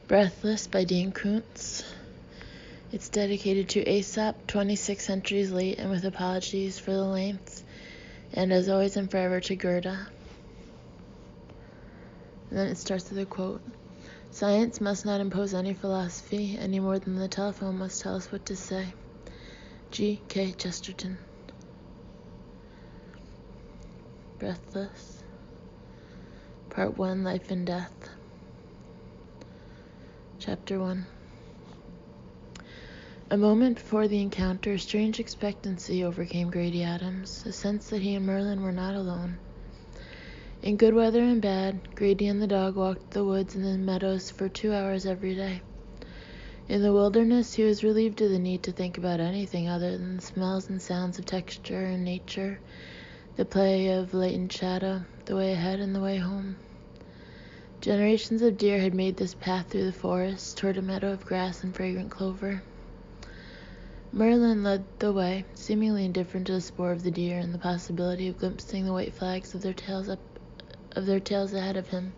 Breathless by Dean Koontz. It's dedicated to Aesop, 26 centuries late, and with apologies for the length, and as always and forever to Gerda. And then it starts with a quote. Science must not impose any philosophy any more than the telephone must tell us what to say. G. K. Chesterton. Breathless. Part 1, Life and Death. Chapter 1. A moment before the encounter, a strange expectancy overcame Grady Adams, a sense that he and Merlin were not alone. In good weather and bad, Grady and the dog walked the woods and the meadows for 2 hours every day. In the wilderness, he was relieved of the need to think about anything other than the smells and sounds of texture and nature, the play of latent shadow, the way ahead and the way home. Generations of deer had made this path through the forest toward a meadow of grass and fragrant clover. Merlin led the way, seemingly indifferent to the spoor of the deer and the possibility of glimpsing the white flags of their tails ahead of him.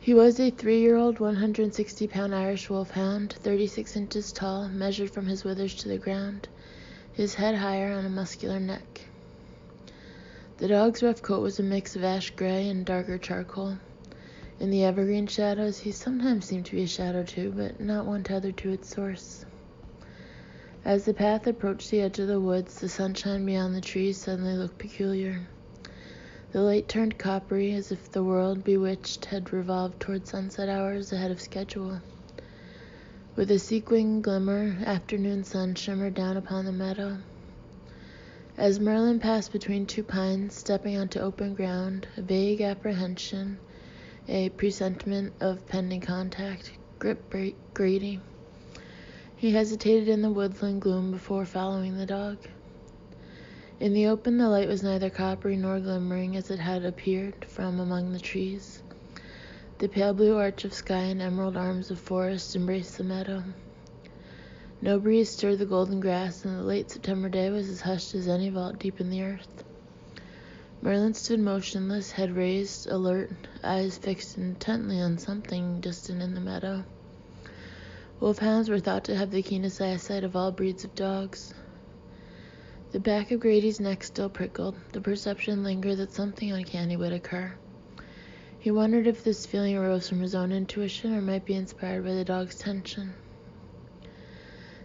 He was a 3-year-old, 160-pound Irish wolfhound, 36 inches tall, measured from his withers to the ground, his head higher on a muscular neck. The dog's rough coat was a mix of ash gray and darker charcoal. In the evergreen shadows, he sometimes seemed to be a shadow too, but not one tethered to its source. As the path approached the edge of the woods, the sunshine beyond the trees suddenly looked peculiar. The light turned coppery, as if the world, bewitched, had revolved toward sunset hours ahead of schedule. With a sequin glimmer, afternoon sun shimmered down upon the meadow. As Merlin passed between 2 pines, stepping onto open ground, a vague apprehension, a presentiment of pending contact, gripped Grady. He hesitated in the woodland gloom before following the dog. In the open, the light was neither coppery nor glimmering as it had appeared from among the trees. The pale blue arch of sky and emerald arms of forest embraced the meadow. No breeze stirred the golden grass, and the late September day was as hushed as any vault deep in the earth. Merlin stood motionless, head raised, alert, eyes fixed intently on something distant in the meadow. Wolfhounds were thought to have the keenest eyesight of all breeds of dogs. The back of Grady's neck still prickled. The perception lingered that something uncanny would occur. He wondered if this feeling arose from his own intuition or might be inspired by the dog's tension.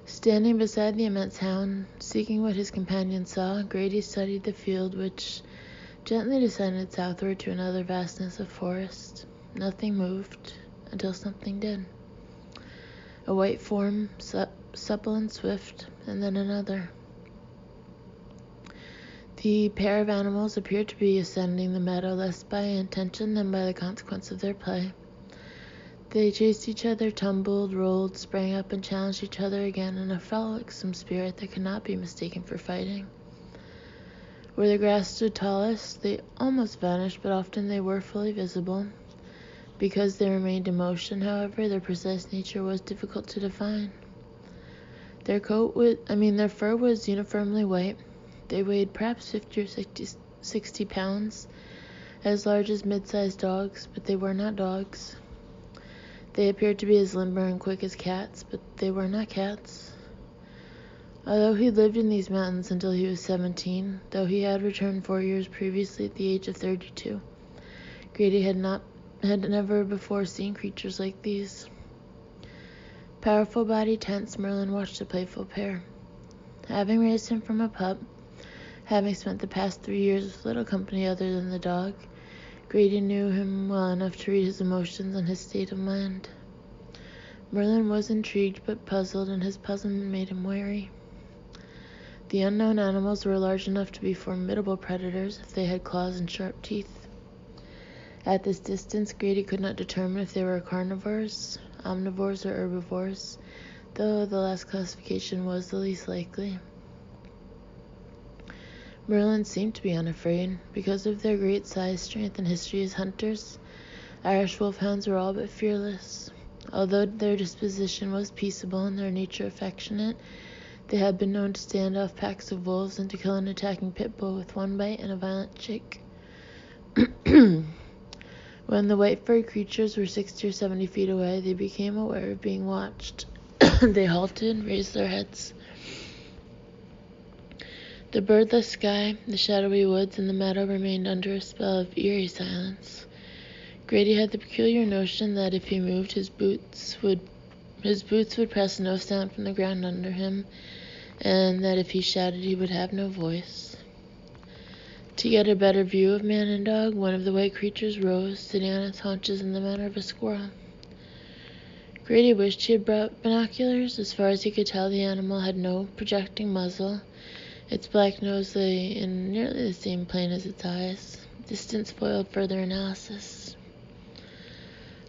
Standing beside the immense hound, seeking what his companion saw, Grady studied the field which gently descended southward to another vastness of forest. Nothing moved until something did. A white form, supple and swift, and then another. The pair of animals appeared to be ascending the meadow less by intention than by the consequence of their play. They chased each other, tumbled, rolled, sprang up, and challenged each other again in a frolicsome spirit that could not be mistaken for fighting. Where the grass stood tallest, they almost vanished, but often they were fully visible. Because they remained in motion, however, their precise nature was difficult to define. Their fur was uniformly white. They weighed perhaps 50 or 60 pounds, as large as mid-sized dogs, but they were not dogs. They appeared to be as limber and quick as cats, but they were not cats. Although he lived in these mountains until he was 17, though he had returned 4 years previously at the age of 32, Grady had never before seen creatures like these. Powerful body tense, Merlin watched the playful pair. Having raised him from a pup, having spent the past 3 years with little company other than the dog, Grady knew him well enough to read his emotions and his state of mind. Merlin was intrigued but puzzled, and his puzzlement made him wary. The unknown animals were large enough to be formidable predators if they had claws and sharp teeth. At this distance, Grady could not determine if they were carnivores, omnivores, or herbivores, though the last classification was the least likely. Merlin seemed to be unafraid. Because of their great size, strength, and history as hunters, Irish wolfhounds were all but fearless. Although their disposition was peaceable and their nature affectionate, they had been known to stand off packs of wolves and to kill an attacking pit bull with one bite and a violent shake. When the white-furred creatures were 60 or 70 feet away, they became aware of being watched. They halted and raised their heads. The birdless sky, the shadowy woods, and the meadow remained under a spell of eerie silence. Grady had the peculiar notion that if he moved, his boots would press no sound from the ground under him, and that if he shouted, he would have no voice. To get a better view of man and dog, one of the white creatures rose, sitting on its haunches in the manner of a squirrel. Grady wished he had brought binoculars. As far as he could tell, the animal had no projecting muzzle. Its black nose lay in nearly the same plane as its eyes. Distance foiled further analysis.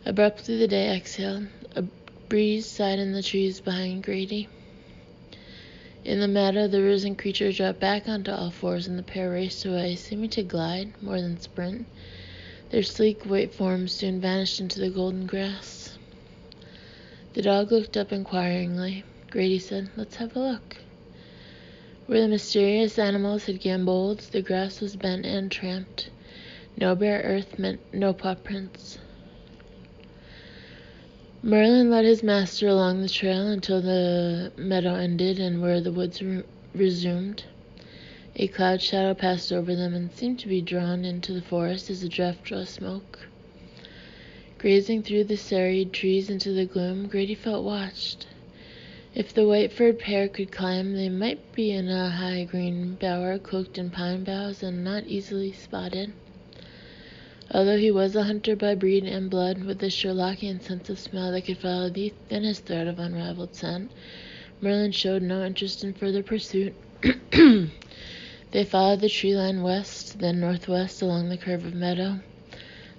Abruptly the day exhaled. A breeze sighed in the trees behind Grady. In the meadow, the risen creature dropped back onto all fours, and the pair raced away, seeming to glide more than sprint. Their sleek white forms soon vanished into the golden grass. The dog looked up inquiringly. Grady said, "Let's have a look." Where the mysterious animals had gamboled, the grass was bent and tramped. No bare earth meant no paw prints. Merlin led his master along the trail until the meadow ended and where the woods resumed. A cloud shadow passed over them and seemed to be drawn into the forest as a draft draws smoke. Grazing through the serried trees into the gloom, Grady felt watched. If the white-furred pair could climb, they might be in a high green bower cloaked in pine boughs and not easily spotted. Although he was a hunter by breed and blood, with a Sherlockian sense of smell that could follow the thinnest thread of unraveled scent, Merlin showed no interest in further pursuit. They followed the tree line west, then northwest along the curve of meadow,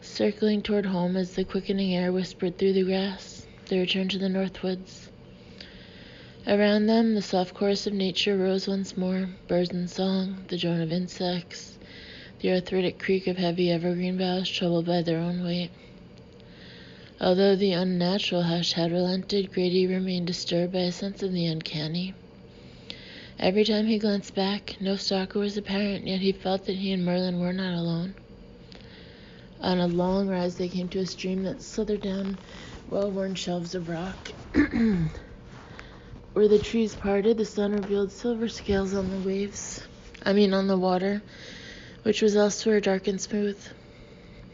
circling toward home as the quickening air whispered through the grass. They returned to the north woods. Around them, the soft chorus of nature rose once more, birds in song, the drone of insects, the arthritic creak of heavy evergreen boughs troubled by their own weight. Although the unnatural hush had relented, Grady remained disturbed by a sense of the uncanny. Every time he glanced back, no stalker was apparent, yet he felt that he and Merlin were not alone. On a long rise, they came to a stream that slithered down well-worn shelves of rock. Where the trees parted, the sun revealed silver scales on the water, which was elsewhere dark and smooth.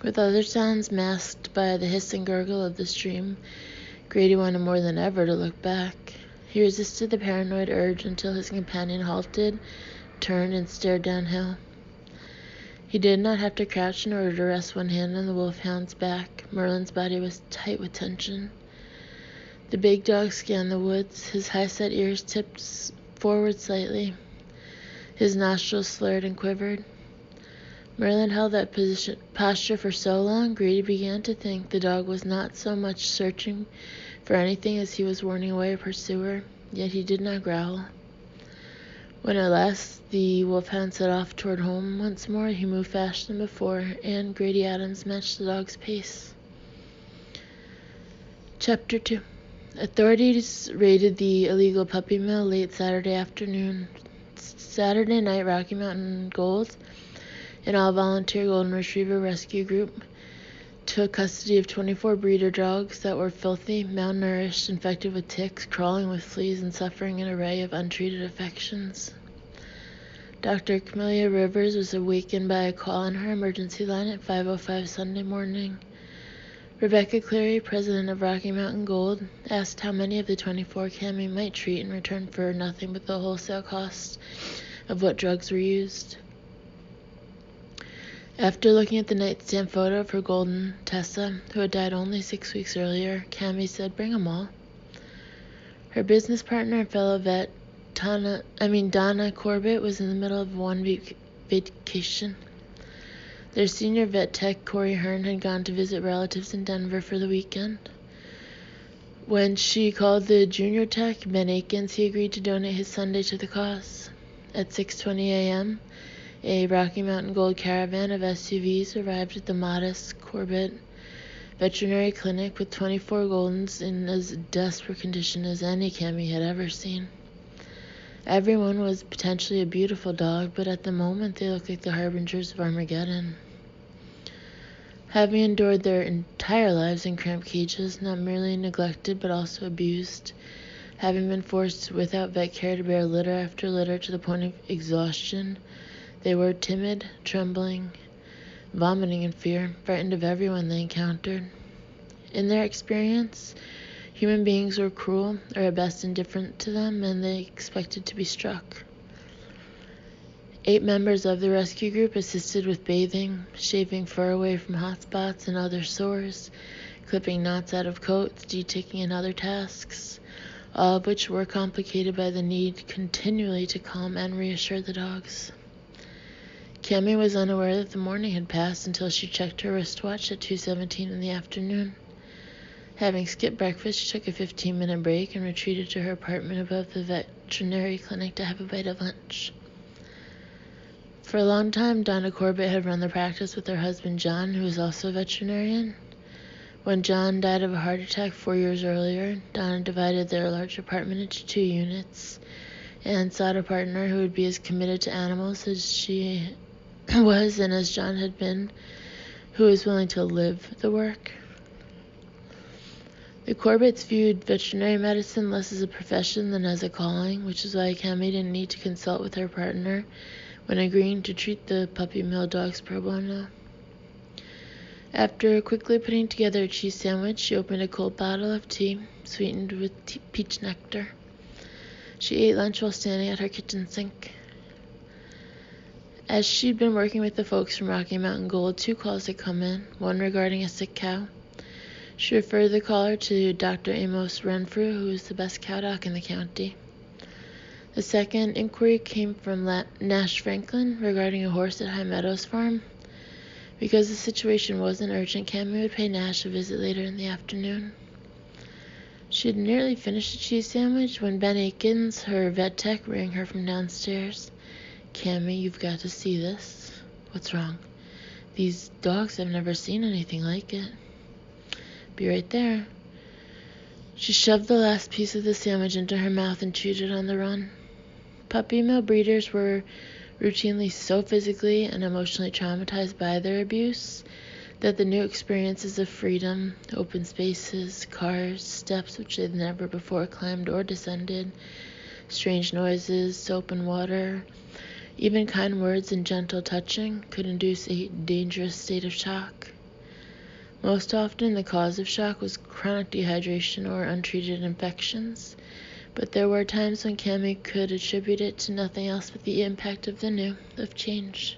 With other sounds masked by the hiss and gurgle of the stream, Grady wanted more than ever to look back. He resisted the paranoid urge until his companion halted, turned, and stared downhill. He did not have to crouch in order to rest one hand on the wolfhound's back. Merlin's body was tight with tension. The big dog scanned the woods, his high-set ears tipped forward slightly. His nostrils slurred and quivered. Merlin held that posture for so long, Grady began to think the dog was not so much searching for anything as he was warning away a pursuer, yet he did not growl. When at last the wolfhound set off toward home once more, he moved faster than before, and Grady Adams matched the dog's pace. Chapter 2. Authorities raided the illegal puppy mill late Saturday afternoon. Saturday night, Rocky Mountain Gold, an all-volunteer golden retriever rescue group, took custody of 24 breeder dogs that were filthy, malnourished, infected with ticks, crawling with fleas, and suffering an array of untreated affections. Dr. Camellia Rivers was awakened by a call on her emergency line at 5:05 Sunday morning. Rebecca Cleary, president of Rocky Mountain Gold, asked how many of the 24 Cammy might treat in return for nothing but the wholesale cost of what drugs were used. After looking at the nightstand photo of her golden, Tessa, who had died only 6 weeks earlier, Cammy said, "Bring 'em all." Her business partner and fellow vet, Donna Corbett, was in the middle of a one-week vacation. Their senior vet tech, Corey Hearn, had gone to visit relatives in Denver for the weekend. When she called the junior tech, Ben Akins, he agreed to donate his Sunday to the cause. At 6:20 a.m., a Rocky Mountain Gold caravan of SUVs arrived at the modest Corbett veterinary clinic with 24 Goldens in as desperate condition as any Cammy had ever seen. Everyone was potentially a beautiful dog, but at the moment they looked like the harbingers of Armageddon. Having endured their entire lives in cramped cages, not merely neglected but also abused, having been forced without vet care to bear litter after litter to the point of exhaustion, they were timid, trembling, vomiting in fear, frightened of everyone they encountered. In their experience, human beings were cruel, or at best indifferent to them, and they expected to be struck. 8 members of the rescue group assisted with bathing, shaving fur away from hot spots and other sores, clipping knots out of coats, deticking, and other tasks, all of which were complicated by the need continually to calm and reassure the dogs. Cammy was unaware that the morning had passed until she checked her wristwatch at 2:17 in the afternoon. Having skipped breakfast, she took a 15-minute break and retreated to her apartment above the veterinary clinic to have a bite of lunch. For a long time, Donna Corbett had run the practice with her husband John, who was also a veterinarian. When John died of a heart attack 4 years earlier, Donna divided their large apartment into 2 units and sought a partner who would be as committed to animals as she was and as John had been, who was willing to live the work. The Corbetts viewed veterinary medicine less as a profession than as a calling, which is why Cammy didn't need to consult with her partner when agreeing to treat the puppy mill dogs pro bono. After quickly putting together a cheese sandwich, she opened a cold bottle of tea, sweetened with peach nectar. She ate lunch while standing at her kitchen sink. As she'd been working with the folks from Rocky Mountain Gold, 2 calls had come in, one regarding a sick cow. She referred the caller to Dr. Amos Renfrew, who was the best cow doc in the county. The second inquiry came from Nash Franklin regarding a horse at High Meadows Farm. Because the situation wasn't urgent, Cammy would pay Nash a visit later in the afternoon. She had nearly finished the cheese sandwich when Ben Akins, her vet tech, rang her from downstairs. "Cammy, you've got to see this." "What's wrong?" "These dogs have never seen anything like it." "Be right there." She shoved the last piece of the sandwich into her mouth and chewed it on the run. Puppy mill breeders were routinely so physically and emotionally traumatized by their abuse that the new experiences of freedom, open spaces, cars, steps which they'd never before climbed or descended, strange noises, soap and water, even kind words and gentle touching could induce a dangerous state of shock. Most often, the cause of shock was chronic dehydration or untreated infections, but there were times when Cammy could attribute it to nothing else but the impact of the new, of change.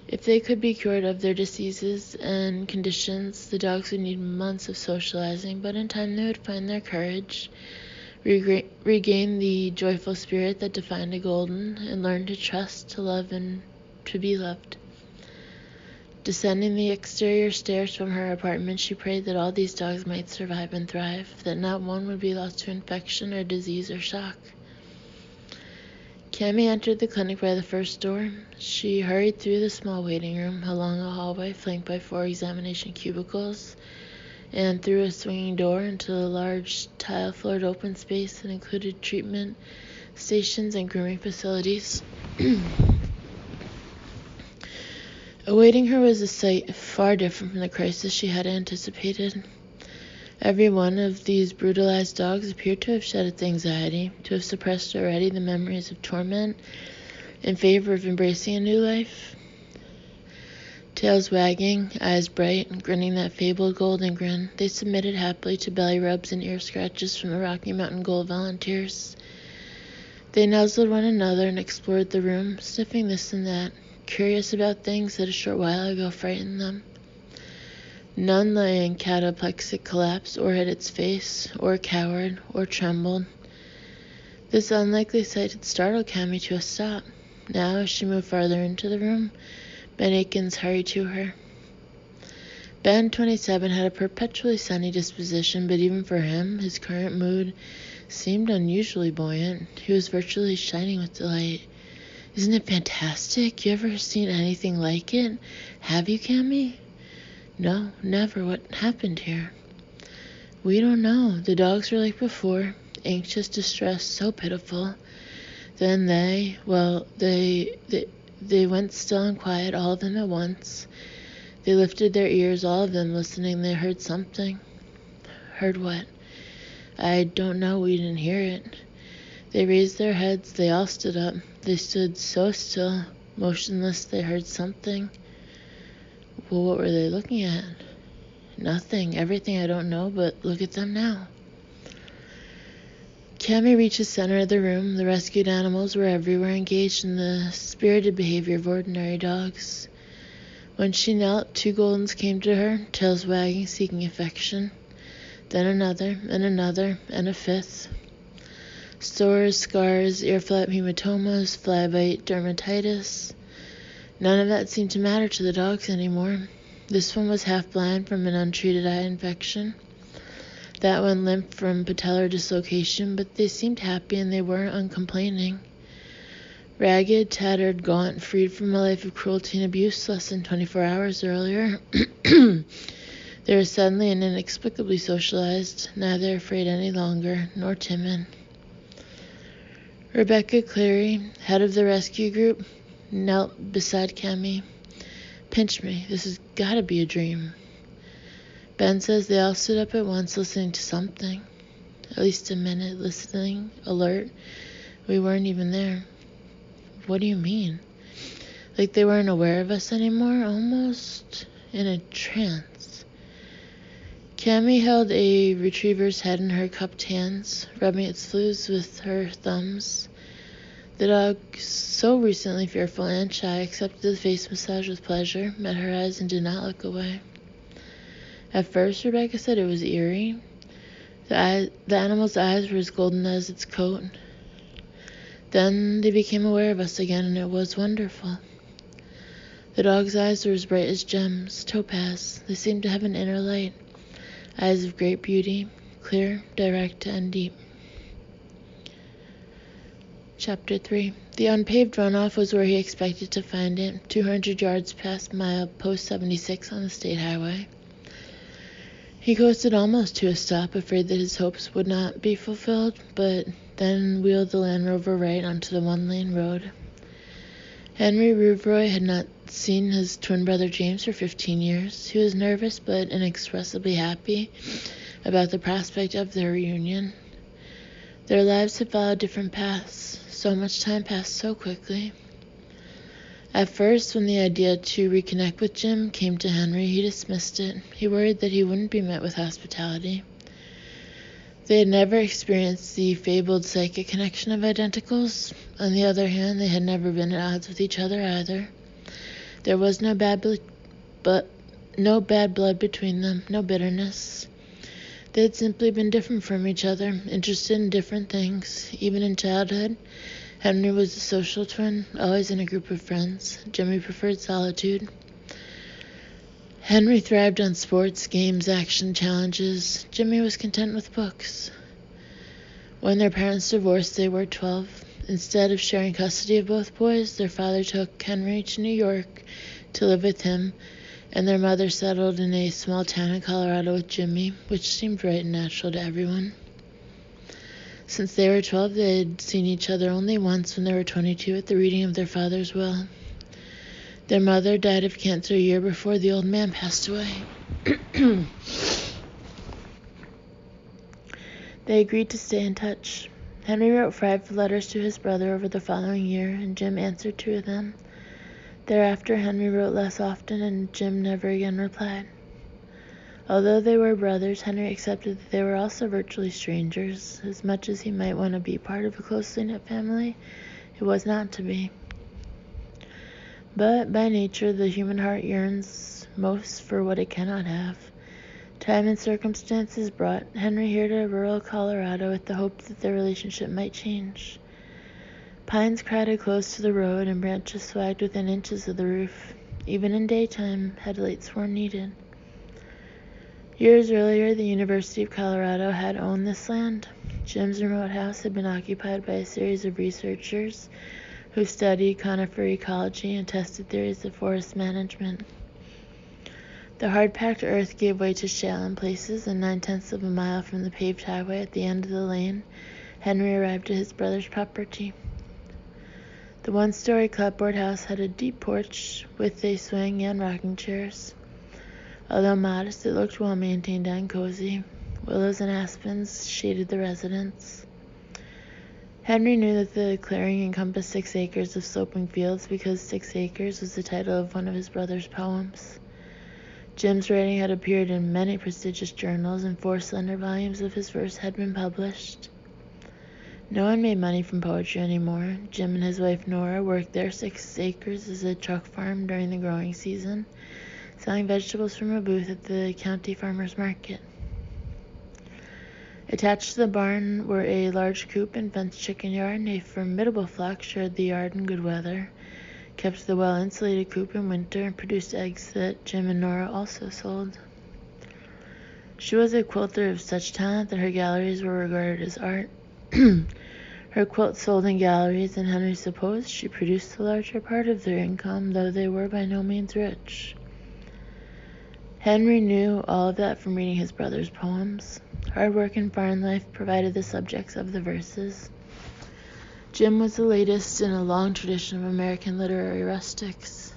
If they could be cured of their diseases and conditions, the dogs would need months of socializing, but in time they would find their courage, regain the joyful spirit that defined a golden, and learn to trust, to love, and to be loved. Descending the exterior stairs from her apartment, she prayed that all these dogs might survive and thrive, that not one would be lost to infection or disease or shock. Cammy entered the clinic by the first door. She hurried through the small waiting room, along a hallway flanked by 4 examination cubicles, and through a swinging door into a large tile-floored open space that included treatment stations and grooming facilities. Awaiting her was a sight far different from the crisis she had anticipated. Every one of these brutalized dogs appeared to have shed its anxiety, to have suppressed already the memories of torment in favor of embracing a new life. Tails wagging, eyes bright, and grinning that fabled golden grin, they submitted happily to belly rubs and ear scratches from the Rocky Mountain Gold volunteers. They nuzzled one another and explored the room, sniffing this and that, curious about things that a short while ago frightened them. None lay in cataplexic collapse, or hid its face, or cowered, or trembled. This unlikely sight had startled Cammy to a stop. Now, as she moved farther into the room, Ben Akins hurried to her. Ben, 27, had a perpetually sunny disposition, but even for him, his current mood seemed unusually buoyant. He was virtually shining with delight. "Isn't it fantastic? You ever seen anything like it? Have you, Cammy?" "No, never. What happened here?" "We don't know. The dogs were like before, anxious, distressed, so pitiful. Then they went still and quiet, all of them at once. They lifted their ears, all of them, listening. They heard something. Heard what? I don't know. We didn't hear it. They raised their heads. They all stood up. They stood so still, motionless. They heard something. Well, what were they looking at? Nothing. Everything I don't know, but look at them now. Cammy reached the center of the room. The rescued animals were everywhere, engaged in the spirited behavior of ordinary dogs. When she knelt, 2 Goldens came to her, tails wagging, seeking affection. Then another, and a 5th. Sores, scars, ear flap hematomas, fly bite, dermatitis. None of that seemed to matter to the dogs anymore. This one was half blind from an untreated eye infection. That one limp from patellar dislocation, but they seemed happy and they weren't uncomplaining. Ragged, tattered, gaunt, freed from a life of cruelty and abuse less than 24 hours earlier, they were suddenly and inexplicably socialized, neither afraid any longer, nor timid. Rebecca Cleary, head of the rescue group, knelt beside Cammy. Pinch me, this has gotta be a dream. Ben says they all stood up at once, listening to something. At least a minute, listening, alert. We weren't even there. What do you mean? Like they weren't aware of us anymore? Almost in a trance. Cammy held a retriever's head in her cupped hands, rubbing its flews with her thumbs. The dog, so recently fearful and shy, accepted the face massage with pleasure, met her eyes, and did not look away. At first, Rebecca said it was eerie. The animal's eyes were as golden as its coat. Then they became aware of us again, and it was wonderful. The dog's eyes were as bright as gems, topaz. They seemed to have an inner light, eyes of great beauty, clear, direct, and deep. Chapter 3. The unpaved runoff was where he expected to find it, 200 yards past mile post 76 on the state highway. He coasted almost to a stop, afraid that his hopes would not be fulfilled, but then wheeled the Land Rover right onto the 1-lane road. Henry Rouvroy had not seen his twin brother James for 15 years. He was nervous but inexpressibly happy about the prospect of their reunion. Their lives had followed different paths. So much time passed so quickly. At first, when the idea to reconnect with Jim came to Henry, he dismissed it. He worried that he wouldn't be met with hospitality. They had never experienced the fabled psychic connection of identicals. On the other hand, they had never been at odds with each other either. There was no bad blood between them, no bitterness. They had simply been different from each other, interested in different things. Even in childhood, Henry was a social twin, always in a group of friends. Jimmy preferred solitude. Henry thrived on sports, games, action, challenges. Jimmy was content with books. When their parents divorced, they were 12. Instead of sharing custody of both boys, their father took Henry to New York to live with him, and their mother settled in a small town in Colorado with Jimmy, which seemed right and natural to everyone. Since they were 12, they had seen each other only once when they were 22 at the reading of their father's will. Their mother died of cancer a year before the old man passed away. They agreed to stay in touch. Henry wrote 5 letters to his brother over the following year, and Jim answered 2 of them. Thereafter, Henry wrote less often, and Jim never again replied. Although they were brothers, Henry accepted that they were also virtually strangers. As much as he might want to be part of a closely knit family, it was not to be. But by nature, the human heart yearns most for what it cannot have. Time and circumstances brought Henry here to rural Colorado with the hope that their relationship might change. Pines crowded close to the road, and branches swagged within inches of the roof. Even in daytime, headlights were needed. Years earlier, the University of Colorado had owned this land. Jim's remote house had been occupied by a series of researchers who studied conifer ecology and tested theories of forest management. The hard-packed earth gave way to shale in places, and 9/10 of a mile from the paved highway at the end of the lane, Henry arrived at his brother's property. The 1-story clapboard house had a deep porch with a swing and rocking chairs. Although modest, it looked well maintained and cozy. Willows and aspens shaded the residence. Henry knew that the clearing encompassed 6 acres of sloping fields because 6 acres was the title of one of his brother's poems. Jim's writing had appeared in many prestigious journals, and 4 slender volumes of his verse had been published. No one made money from poetry anymore. Jim and his wife Nora worked their 6 acres as a truck farm during the growing season, selling vegetables from a booth at the county farmers market. Attached to the barn were a large coop and fenced chicken yard, and a formidable flock shared the yard in good weather, kept the well-insulated coop in winter, and produced eggs that Jim and Nora also sold. She was a quilter of such talent that her galleries were regarded as art. Her quilts sold in galleries, and Henry supposed she produced the larger part of their income, though they were by no means rich. Henry knew all of that from reading his brother's poems. Hard work and farm life provided the subjects of the verses. Jim was the latest in a long tradition of American literary rustics.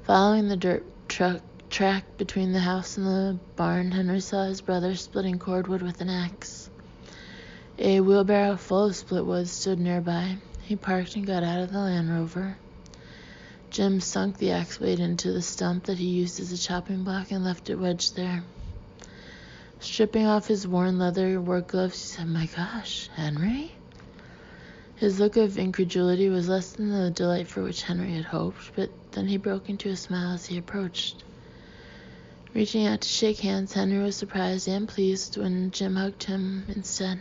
Following the dirt track between the house and the barn, Henry saw his brother splitting cordwood with an axe. A wheelbarrow full of split wood stood nearby. He parked and got out of the Land Rover. Jim sunk the axe blade into the stump that he used as a chopping block and left it wedged there. Stripping off his worn leather work gloves, he said, "My gosh, Henry?" His look of incredulity was less than the delight for which Henry had hoped, but then he broke into a smile as he approached. Reaching out to shake hands, Henry was surprised and pleased when Jim hugged him instead.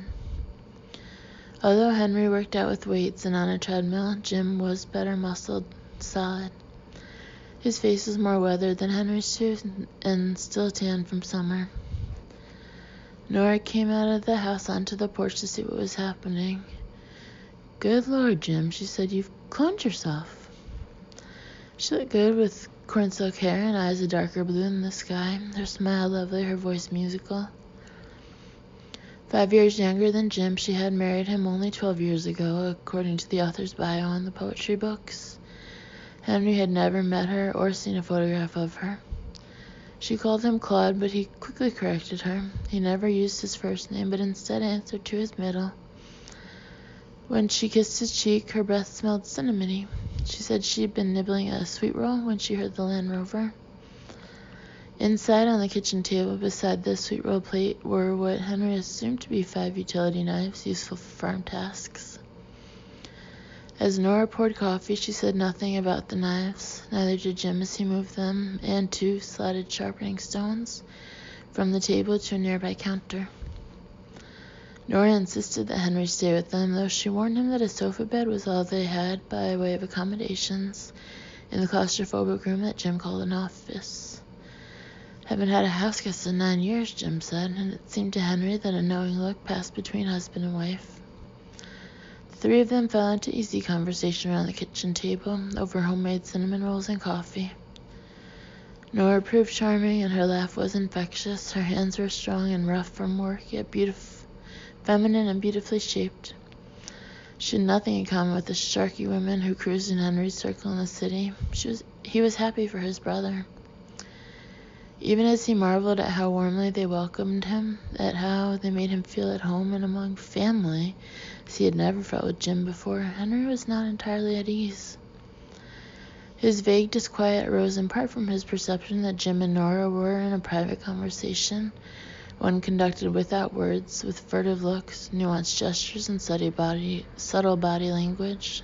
Although Henry worked out with weights and on a treadmill, Jim was better muscled, solid. His face was more weathered than Henry's too, and still tanned from summer. Nora came out of the house onto the porch to see what was happening. "Good Lord, Jim," she said, "you've cloned yourself." She looked good with cornsilk hair and eyes a darker blue than the sky, her smile lovely, her voice musical. 5 years younger than Jim, she had married him only 12 years ago, according to the author's bio in the poetry books. Henry had never met her or seen a photograph of her. She called him Claude, but he quickly corrected her. He never used his first name, but instead answered to his middle. When she kissed his cheek, her breath smelled cinnamony. She said she'd been nibbling a sweet roll when she heard the Land Rover. Inside, on the kitchen table beside the sweet roll plate, were what Henry assumed to be 5 utility knives, useful for farm tasks. As Nora poured coffee, she said nothing about the knives. Neither did Jim as he moved them, and 2 slotted sharpening stones, from the table to a nearby counter. Nora insisted that Henry stay with them, though she warned him that a sofa bed was all they had by way of accommodations in the claustrophobic room that Jim called an office. "Haven't had a house guest in 9 years," Jim said, and it seemed to Henry that a knowing look passed between husband and wife. The 3 of them fell into easy conversation around the kitchen table over homemade cinnamon rolls and coffee. Nora proved charming, and her laugh was infectious. Her hands were strong and rough from work, yet feminine and beautifully shaped. She had nothing in common with the sharky women who cruised in Henry's circle in the city. He was happy for his brother. Even as he marveled at how warmly they welcomed him, at how they made him feel at home and among family, as he had never felt with Jim before, Henry was not entirely at ease. His vague disquiet arose in part from his perception that Jim and Nora were in a private conversation, one conducted without words, with furtive looks, nuanced gestures, and subtle body language.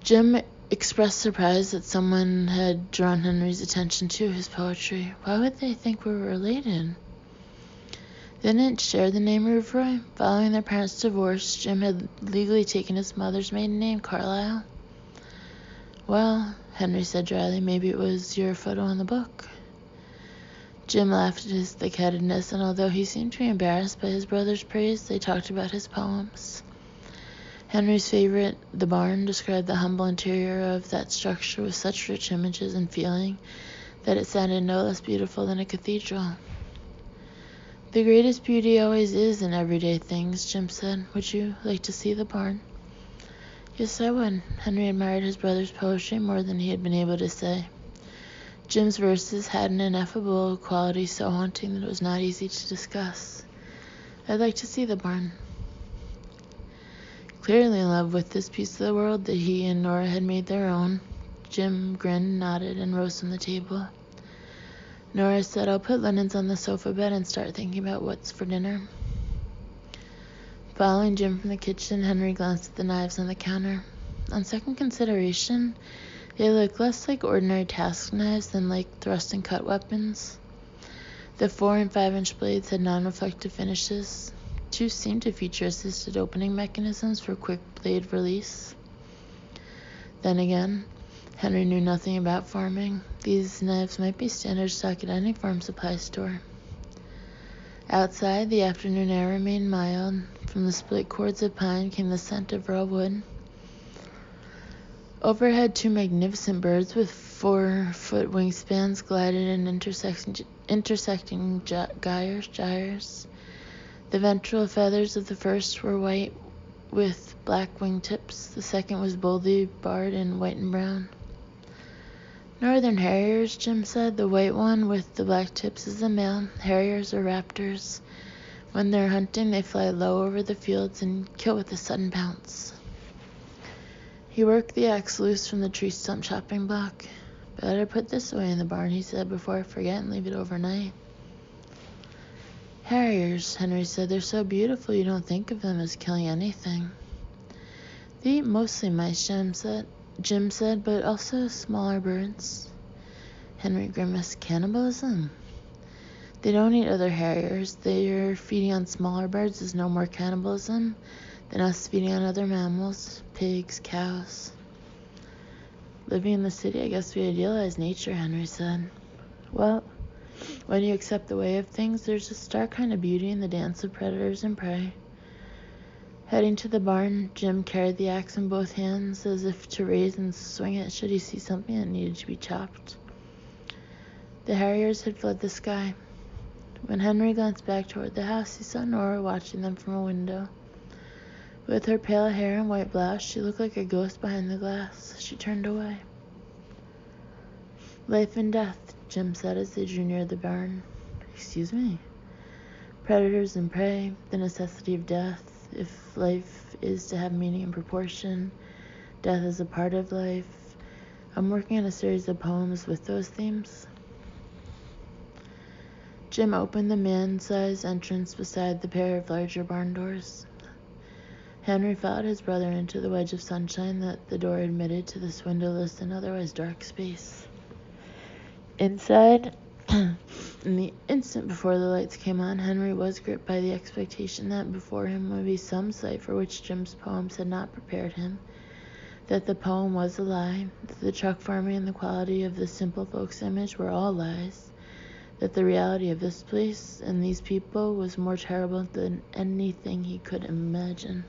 Jim expressed surprise that someone had drawn Henry's attention to his poetry. Why would they think we were related? They didn't share the name Rouvroy. Following their parents' divorce, Jim had legally taken his mother's maiden name, Carlyle. "Well," Henry said dryly, "maybe it was your photo in the book." Jim laughed at his thick-headedness, and although he seemed to be embarrassed by his brother's praise, they talked about his poems. Henry's favorite, The Barn, described the humble interior of that structure with such rich images and feeling that it sounded no less beautiful than a cathedral. "The greatest beauty always is in everyday things," Jim said. "Would you like to see the barn?" "Yes, I would." Henry admired his brother's poetry more than he had been able to say. Jim's verses had an ineffable quality so haunting that it was not easy to discuss. I'd like to see the barn. Clearly in love with this piece of the world that he and Nora had made their own, Jim grinned, nodded, and rose from the table. Nora said, "I'll put linens on the sofa bed and start thinking about what's for dinner." Following Jim from the kitchen, Henry glanced at the knives on the counter. On second consideration, they looked less like ordinary task knives than like thrust and cut weapons. The 4- and 5-inch blades had non-reflective finishes. 2 seemed to feature assisted opening mechanisms for quick blade release. Then again, Henry knew nothing about farming. These knives might be standard stock at any farm supply store. Outside, the afternoon air remained mild. From the split cords of pine came the scent of raw wood. Overhead, 2 magnificent birds with 4-foot wingspans glided in intersecting gyres. The ventral feathers of the first were white with black wingtips. The second was boldly barred in white and brown. "Northern harriers," Jim said. "The white one with the black tips is the male. Harriers are raptors. When they're hunting, they fly low over the fields and kill with a sudden pounce." He worked the axe loose from the tree stump chopping block. "Better put this away in the barn," he said, "before I forget and leave it overnight." "Harriers," Henry said. "They're so beautiful you don't think of them as killing anything." "They eat mostly mice," Jim said, "but also smaller birds." Henry grimaced. "Cannibalism?" "They don't eat other harriers. Their feeding on smaller birds is no more cannibalism than us feeding on other mammals, pigs, cows." "Living in the city, I guess we idealize nature," Henry said. "Well, when you accept the way of things, there's a stark kind of beauty in the dance of predators and prey." Heading to the barn, Jim carried the axe in both hands, as if to raise and swing it should he see something that needed to be chopped. The harriers had fled the sky. When Henry glanced back toward the house, he saw Nora watching them from a window. With her pale hair and white blouse, she looked like a ghost behind the glass. She turned away. "Life and death," Jim said as they drew near the barn. "Excuse me?" "Predators and prey, the necessity of death. If life is to have meaning and proportion, death is a part of life. I'm working on a series of poems with those themes." Jim opened the man-sized entrance beside the pair of larger barn doors. Henry followed his brother into the wedge of sunshine that the door admitted to this windowless and otherwise dark space. Inside, in the instant before the lights came on, Henry was gripped by the expectation that before him would be some sight for which Jim's poems had not prepared him, that the poem was a lie, that the truck farming and the quality of the simple folks' image were all lies, that the reality of this place and these people was more terrible than anything he could imagine.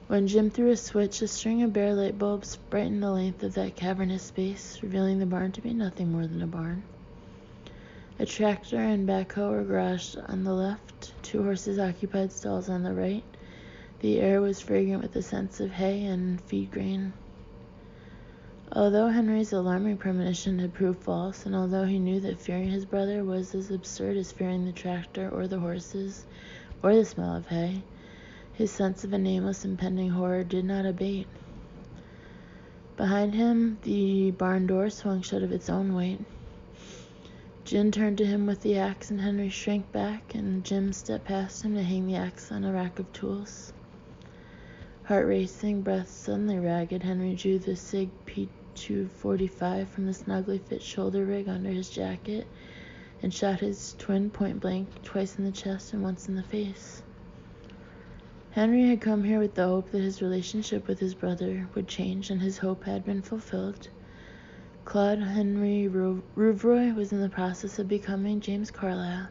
When Jim threw a switch, a string of bare light bulbs brightened the length of that cavernous space, revealing the barn to be nothing more than a barn. A tractor and backhoe were garaged on the left, 2 horses occupied stalls on the right. The air was fragrant with the scents of hay and feed grain. Although Henry's alarming premonition had proved false, and although he knew that fearing his brother was as absurd as fearing the tractor or the horses or the smell of hay, his sense of a nameless impending horror did not abate. Behind him, the barn door swung shut of its own weight. Jim turned to him with the axe, and Henry shrank back, and Jim stepped past him to hang the axe on a rack of tools. Heart racing, breath suddenly ragged, Henry drew the SIG P245 from the snugly fit shoulder rig under his jacket and shot his twin point blank, twice in the chest and once in the face. Henry had come here with the hope that his relationship with his brother would change, and his hope had been fulfilled. Claude Henry Rouvroy was in the process of becoming James Carlyle.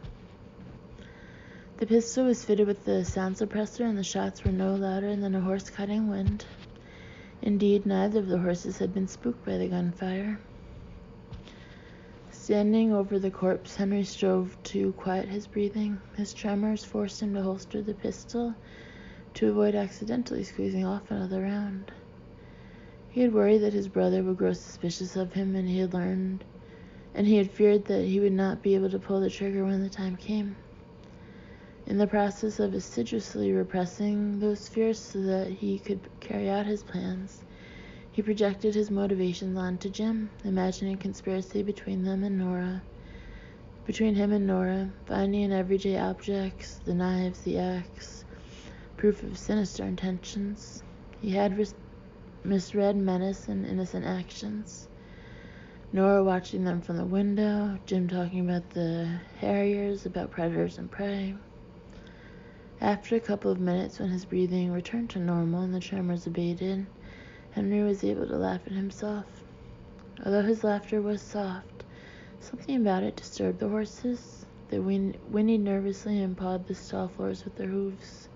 The pistol was fitted with the sound suppressor, and the shots were no louder than a horse cutting wind. Indeed, neither of the horses had been spooked by the gunfire. Standing over the corpse, Henry strove to quiet his breathing. His tremors forced him to holster the pistol to avoid accidentally squeezing off another round. He had worried that his brother would grow suspicious of him, and he had feared that he would not be able to pull the trigger when the time came. In the process of assiduously repressing those fears so that he could carry out his plans, he projected his motivations onto Jim, imagining a conspiracy between him and Nora, finding in everyday objects, the knives, the axe, proof of sinister intentions. He had misread menace and innocent actions. Nora watching them from the window, Jim talking about the Harriers, about predators and prey. After a couple of minutes, when his breathing returned to normal and the tremors abated, Henry was able to laugh at himself. Although his laughter was soft, something about it disturbed the horses. They whinnied nervously and pawed the stall floors with their hooves.